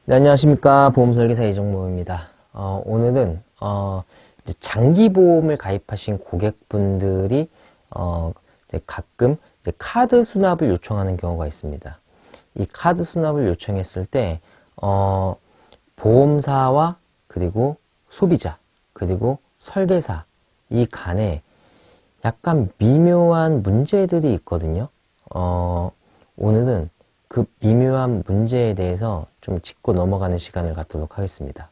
네, 안녕하십니까. 보험설계사 이정모입니다. 오늘은, 이제 장기보험을 가입하신 고객분들이, 이제 가끔 이제 카드 수납을 요청하는 경우가 있습니다. 이 카드 수납을 요청했을 때, 보험사와 그리고 소비자, 그리고 설계사, 이 간에 약간 미묘한 문제들이 있거든요. 오늘은 그 미묘한 문제에 대해서 좀 짚고 넘어가는 시간을 갖도록 하겠습니다.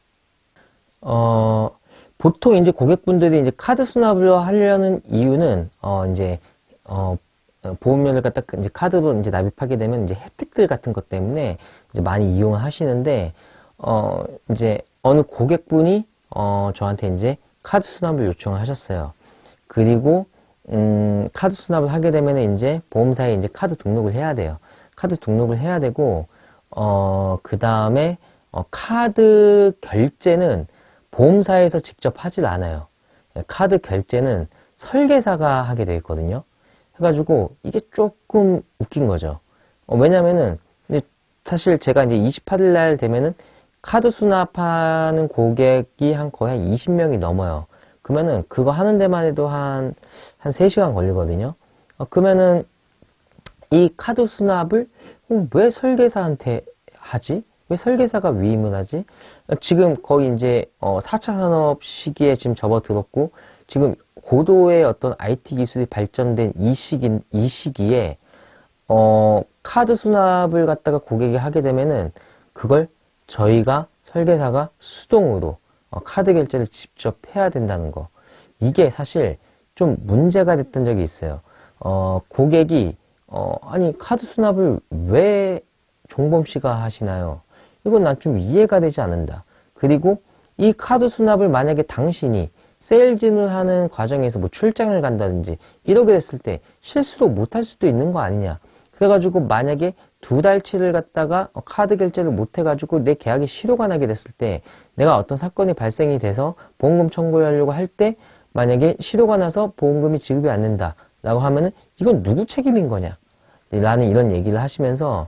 보통 이제 고객분들이 이제 카드 수납을 하려는 이유는, 보험료를 갖다 이제 카드로 이제 납입하게 되면 이제 혜택들 같은 것 때문에 이제 많이 이용을 하시는데, 이제 어느 고객분이, 저한테 이제 카드 수납을 요청을 하셨어요. 그리고, 카드 수납을 하게 되면 이제 보험사에 이제 카드 등록을 해야 돼요. 카드 등록을 해야 되고, 그 다음에, 카드 결제는 보험사에서 직접 하질 않아요. 카드 결제는 설계사가 하게 되어 있거든요. 해가지고, 이게 조금 웃긴 거죠. 왜냐면은, 근데 사실 제가 이제 28일 날 되면은 카드 수납하는 고객이 거의 한 20명이 넘어요. 그러면은 그거 하는 데만 해도 한 3시간 걸리거든요. 그러면은 이 카드 수납을 왜 설계사한테 하지? 왜 설계사가 위임을 하지? 지금 거의 이제 4차 산업 시기에 지금 접어들었고 지금 고도의 어떤 IT 기술이 발전된 이 시기에 카드 수납을 갖다가 고객이 하게 되면은 그걸 저희가 설계사가 수동으로 카드 결제를 직접 해야 된다는 거. 이게 사실 좀 문제가 됐던 적이 있어요. 고객이 아니 카드 수납을 왜 종범 씨가 하시나요? 이건 난 좀 이해가 되지 않는다. 그리고 이 카드 수납을 만약에 당신이 세일즈를 하는 과정에서 뭐 출장을 간다든지 이러게 됐을 때 실수로 못할 수도 있는 거 아니냐. 그래가지고 만약에 2달치를 갖다가 카드 결제를 못해가지고 내 계약이 실효가 나게 됐을 때 내가 어떤 사건이 발생이 돼서 보험금 청구하려고 할 때 만약에 실효가 나서 보험금이 지급이 안 된다 라고 하면은 이건 누구 책임인 거냐 라는 이런 얘기를 하시면서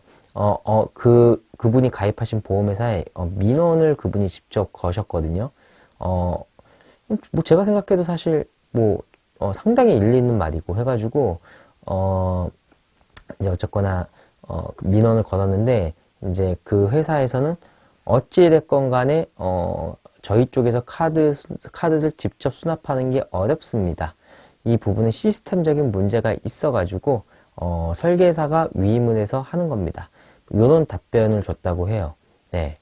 그분이 가입하신 보험회사에 민원을 그분이 직접 거셨거든요. 뭐 제가 생각해도 사실 뭐 상당히 일리 있는 말이고 해가지고 이제 어쨌거나 그 민원을 걸었는데 이제 그 회사에서는 어찌됐건 간에 저희 쪽에서 카드를 직접 수납하는 게 어렵습니다. 이 부분은 시스템적인 문제가 있어가지고 설계사가 위임을 해서 하는 겁니다. 이런 답변을 줬다고 해요. 네.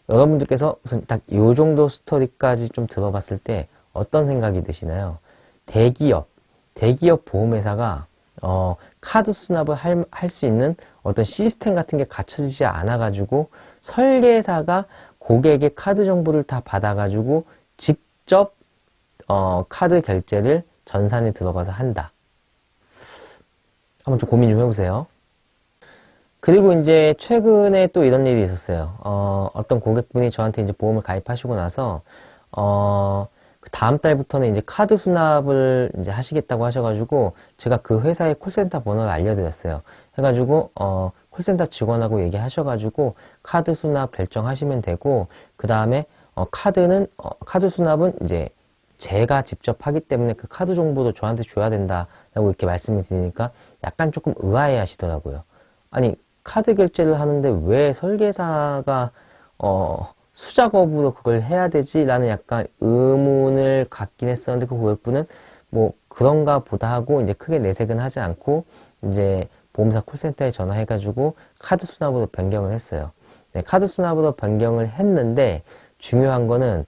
여러분들께서 우선 딱 요 정도 스토리까지 좀 들어봤을 때 어떤 생각이 드시나요? 대기업 보험회사가 카드 수납을 할 수 있는 어떤 시스템 같은 게 갖춰지지 않아가지고 설계사가 고객의 카드 정보를 다 받아가지고 직접 카드 결제를 전산에 들어가서 한다. 한번 좀 고민 좀 해보세요. 그리고 이제 최근에 또 이런 일이 있었어요. 어떤 고객분이 저한테 이제 보험을 가입하시고 나서 그 다음 달부터는 이제 카드 수납을 이제 하시겠다고 하셔가지고 제가 그 회사의 콜센터 번호를 알려드렸어요. 해가지고 콜센터 직원하고 얘기하셔가지고 카드 수납 결정하시면 되고 그 다음에 카드 수납은 이제 제가 직접 하기 때문에 그 카드 정보도 저한테 줘야 된다라고 이렇게 말씀을 드리니까 약간 조금 의아해 하시더라고요. 아니 카드 결제를 하는데 왜 설계사가 수작업으로 그걸 해야 되지? 라는 약간 의문을 갖긴 했었는데 그 고객분은 뭐 그런가 보다 하고 이제 크게 내색은 하지 않고 이제 보험사 콜센터에 전화해가지고 카드 수납으로 변경을 했어요. 네, 카드 수납으로 변경을 했는데 중요한 거는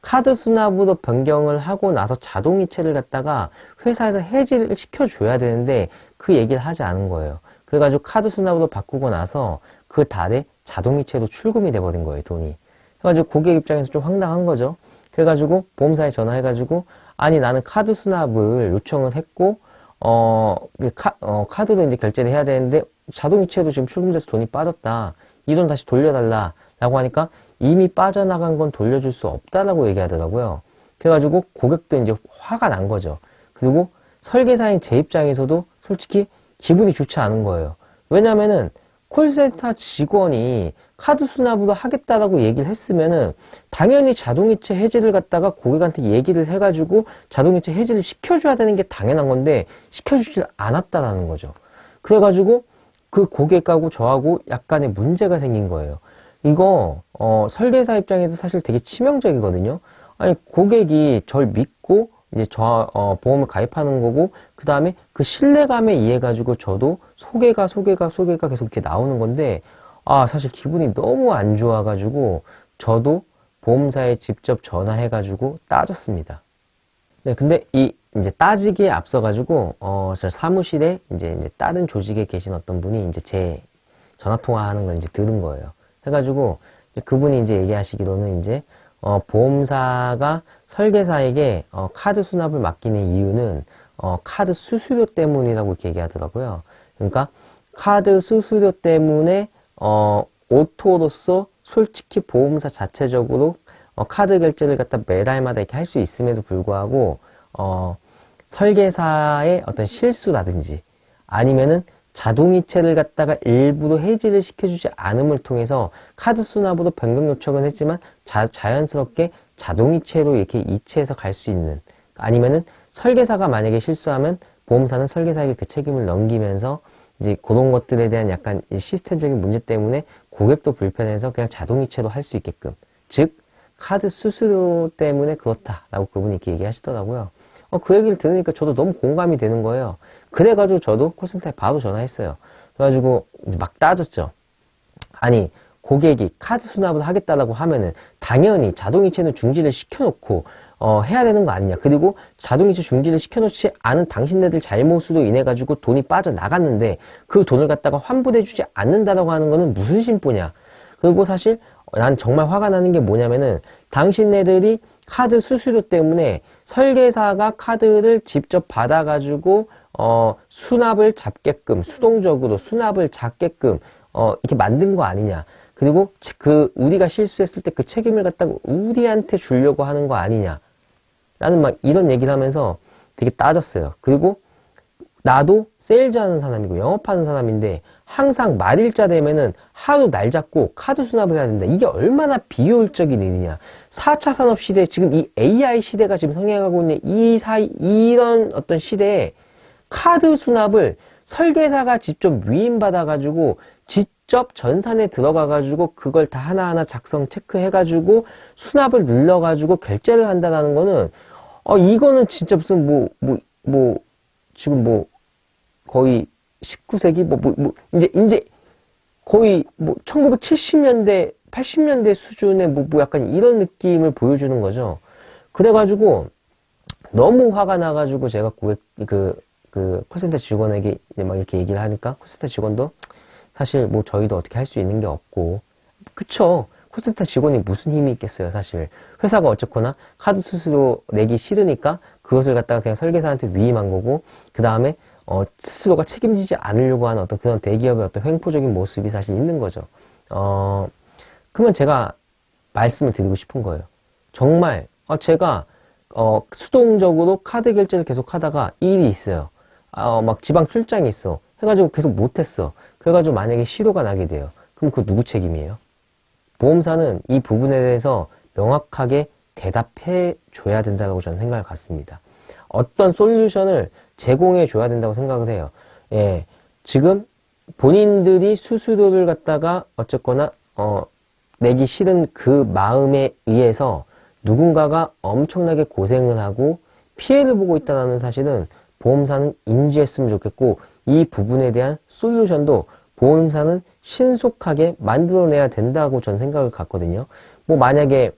카드 수납으로 변경을 하고 나서 자동이체를 갖다가 회사에서 해지를 시켜줘야 되는데 그 얘기를 하지 않은 거예요. 그래가지고 카드 수납으로 바꾸고 나서 그 달에 자동이체로 출금이 돼버린 거예요, 돈이. 그래가지고 고객 입장에서 좀 황당한 거죠. 그래가지고 보험사에 전화해가지고 아니 나는 카드 수납을 요청을 했고 카드로 이제 결제를 해야 되는데 자동이체로 지금 출금돼서 돈이 빠졌다. 이 돈 다시 돌려달라 라고 하니까 이미 빠져나간 건 돌려줄 수 없다라고 얘기하더라고요. 그래가지고 고객도 이제 화가 난 거죠. 그리고 설계사인 제 입장에서도 솔직히 기분이 좋지 않은 거예요. 왜냐면은 콜센터 직원이 카드 수납으로 하겠다라고 얘기를 했으면은 당연히 자동이체 해지를 갖다가 고객한테 얘기를 해가지고 자동이체 해지를 시켜줘야 되는 게 당연한 건데 시켜주질 않았다라는 거죠. 그래가지고 그 고객하고 저하고 약간의 문제가 생긴 거예요. 이거 설계사 입장에서 사실 되게 치명적이거든요. 아니 고객이 절 믿고 이제 보험을 가입하는 거고 그 다음에 그 신뢰감에 의해 가지고 저도 소개가 계속 이렇게 나오는 건데 사실 기분이 너무 안 좋아 가지고 저도 보험사에 직접 전화해 가지고 따졌습니다. 네, 근데 이제 따지기에 앞서 가지고 저 사무실에 이제 다른 조직에 계신 어떤 분이 이제 제 전화 통화하는 걸 이제 들은 거예요. 해가지고 그분이 이제 얘기하시기로는 이제 보험사가 설계사에게 카드 수납을 맡기는 이유는 카드 수수료 때문이라고 이렇게 얘기하더라고요. 그러니까 카드 수수료 때문에 오토로서 솔직히 보험사 자체적으로 카드 결제를 갖다 매달마다 이렇게 할 수 있음에도 불구하고 설계사의 어떤 실수라든지 아니면은 자동이체를 갖다가 일부러 해지를 시켜주지 않음을 통해서 카드 수납으로 변경 요청은 했지만 자연스럽게 자동이체로 이렇게 이체해서 갈 수 있는, 아니면은 설계사가 만약에 실수하면 보험사는 설계사에게 그 책임을 넘기면서 이제 그런 것들에 대한 약간 시스템적인 문제 때문에 고객도 불편해서 그냥 자동이체로 할 수 있게끔, 즉 카드 수수료 때문에 그렇다라고 그분이 이렇게 얘기하시더라고요. 그 얘기를 들으니까 저도 너무 공감이 되는 거예요. 그래가지고 저도 콜센터에 바로 전화했어요. 그래가지고 막 따졌죠. 아니 고객이 카드 수납을 하겠다라고 하면은 당연히 자동이체는 중지를 시켜놓고 해야 되는 거 아니냐. 그리고 자동이체 중지를 시켜놓지 않은 당신네들 잘못으로 인해 가지고 돈이 빠져나갔는데 그 돈을 갖다가 환불해주지 않는다라고 하는 거는 무슨 심보냐. 그리고 사실 난 정말 화가 나는 게 뭐냐면은 당신네들이 카드 수수료 때문에 설계사가 카드를 직접 받아가지고 수납을 잡게끔, 수동적으로 수납을 잡게끔 이렇게 만든 거 아니냐. 그리고 우리가 실수했을 때 그 책임을 갖다가 우리한테 주려고 하는 거 아니냐. 나는 막 이런 얘기를 하면서 되게 따졌어요. 그리고 나도 세일즈 하는 사람이고 영업하는 사람인데 항상 말일자 되면은 하루 날 잡고 카드 수납을 해야 된다. 이게 얼마나 비효율적인 일이냐. 4차 산업 시대, 지금 이 AI 시대가 지금 성행하고 있는 이런 어떤 시대에 카드 수납을 설계사가 직접 위임받아가지고 직접 전산에 들어가가지고 그걸 다 하나하나 작성 체크해가지고 수납을 눌러가지고 결제를 한다는 거는 이거는 진짜 무슨 지금 거의 19세기 이제 거의 1970년대 80년대 수준의 약간 이런 느낌을 보여주는 거죠. 그래가지고 너무 화가 나가지고 제가 그 콜센터 직원에게 막 이렇게 얘기를 하니까 콜센터 직원도 사실 저희도 어떻게 할 수 있는 게 없고, 그쵸. 콜센터 직원이 무슨 힘이 있겠어요, 사실. 회사가 어쨌거나 카드 수수료 내기 싫으니까 그것을 갖다가 그냥 설계사한테 위임한 거고, 그 다음에 스스로가 책임지지 않으려고 하는 어떤 그런 대기업의 어떤 횡포적인 모습이 사실 있는 거죠. 그러면 제가 말씀을 드리고 싶은 거예요. 정말 제가 수동적으로 카드 결제를 계속 하다가 일이 있어요. 막 지방 출장이 있어. 해가지고 계속 못했어. 그래가지고 만약에 실효가 나게 돼요. 그럼 그거 누구 책임이에요? 보험사는 이 부분에 대해서 명확하게 대답해 줘야 된다고 저는 생각을 갖습니다. 어떤 솔루션을 제공해 줘야 된다고 생각을 해요. 예, 지금 본인들이 수수료를 갖다가 어쨌거나 내기 싫은 그 마음에 의해서 누군가가 엄청나게 고생을 하고 피해를 보고 있다는 사실은 보험사는 인지했으면 좋겠고, 이 부분에 대한 솔루션도 보험사는 신속하게 만들어내야 된다고 전 생각을 갖거든요. 만약에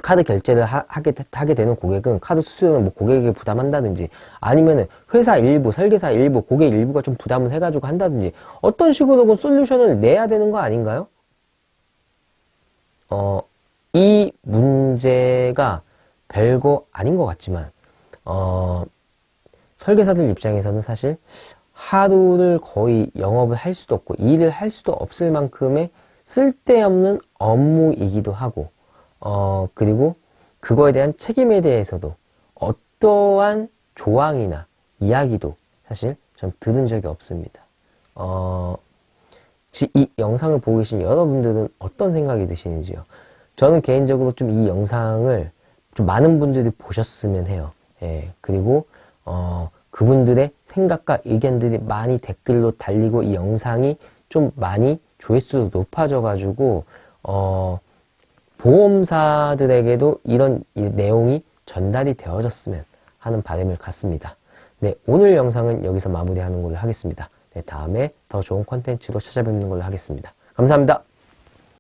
카드 결제를 하게 되는 고객은 카드 수수료는 고객에게 부담한다든지, 아니면은 회사 일부, 설계사 일부, 고객 일부가 좀 부담을 해가지고 한다든지, 어떤 식으로 솔루션을 내야 되는 거 아닌가요? 이 문제가 별거 아닌 것 같지만, 설계사들 입장에서는 사실 하루를 거의 영업을 할 수도 없고 일을 할 수도 없을 만큼의 쓸데없는 업무이기도 하고, 그리고 그거에 대한 책임에 대해서도 어떠한 조항이나 이야기도 사실 전 들은 적이 없습니다. 이 영상을 보고 계신 여러분들은 어떤 생각이 드시는지요? 저는 개인적으로 좀 이 영상을 좀 많은 분들이 보셨으면 해요. 예, 그리고 그분들의 생각과 의견들이 많이 댓글로 달리고 이 영상이 좀 많이 조회수도 높아져가지고 보험사들에게도 이런 내용이 전달이 되어졌으면 하는 바람을 갖습니다. 네, 오늘 영상은 여기서 마무리하는 걸로 하겠습니다. 네, 다음에 더 좋은 콘텐츠로 찾아뵙는 걸로 하겠습니다. 감사합니다.